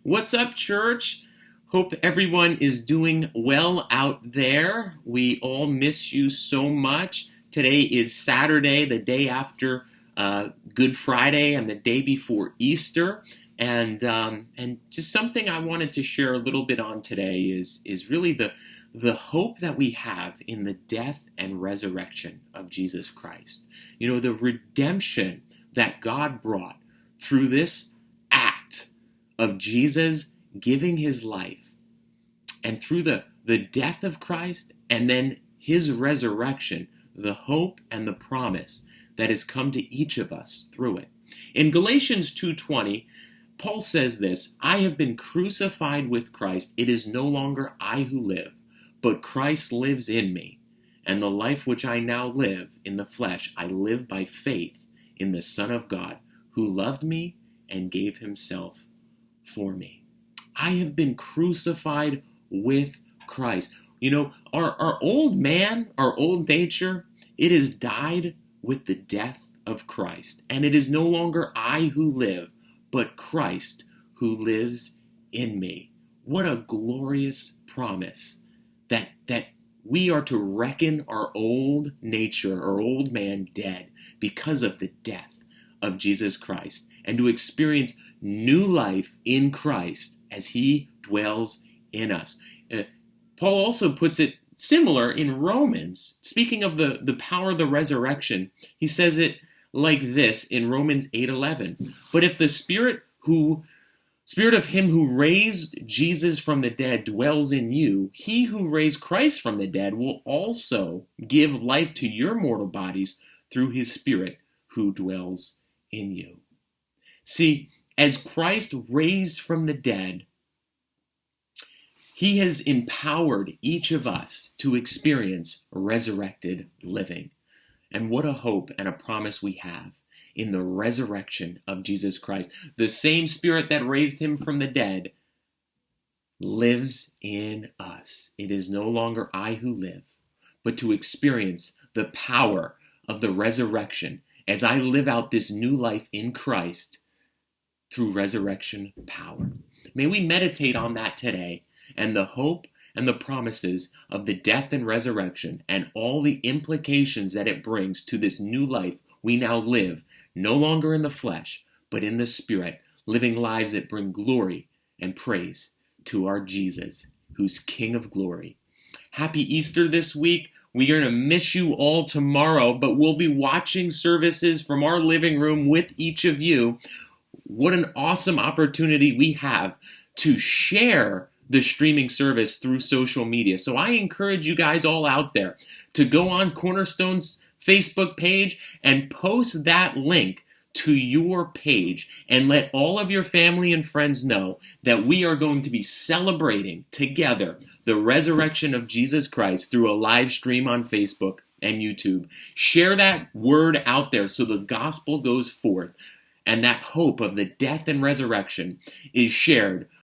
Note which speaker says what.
Speaker 1: What's up, church? Hope everyone is doing well out there. We all miss you so much. Today is Saturday, the day after Good Friday and the day before Easter. And just something I wanted to share a little bit on today is really the hope that we have in the death and resurrection of Jesus Christ. You know, the redemption that God brought through this act of Jesus giving his life, and through the death of Christ and then his resurrection, the hope and the promise that has come to each of us through it. In Galatians 2:20, Paul says this, "I have been crucified with Christ. It is no longer I who live, but Christ lives in me. And the life which I now live in the flesh, I live by faith in the Son of God, who loved me and gave himself for me." I have been crucified with Christ. You know, our old man, our old nature, it has died with the death of Christ. And it is no longer I who live, but Christ who lives in me. What a glorious promise that we are to reckon our old nature, our old man dead because of the death of Jesus Christ, and to experience new life in Christ as he dwells in us. Paul also puts it similar in Romans. Speaking of the power of the resurrection, he says it like this in Romans 8:11. "But if the Spirit of him who raised Jesus from the dead dwells in you, he who raised Christ from the dead will also give life to your mortal bodies through his Spirit who dwells in you." See, as Christ raised from the dead, he has empowered each of us to experience resurrected living. And what a hope and a promise we have in the resurrection of Jesus Christ. The same Spirit that raised him from the dead lives in us. It is no longer I who live, but to experience the power of the resurrection as I live out this new life in Christ through resurrection power. May we meditate on that today, and the hope and the promises of the death and resurrection and all the implications that it brings to this new life we now live, no longer in the flesh, but in the Spirit, living lives that bring glory and praise to our Jesus, who's King of glory. Happy Easter this week. We're going to miss you all tomorrow, but we'll be watching services from our living room with each of you. What an awesome opportunity we have to share the streaming service through social media. So I encourage you guys all out there to go on Cornerstone's Facebook page and post that link to your page and let all of your family and friends know that we are going to be celebrating together the resurrection of Jesus Christ through a live stream on Facebook and YouTube. Share that word out there so the gospel goes forth, and that hope of the death and resurrection is shared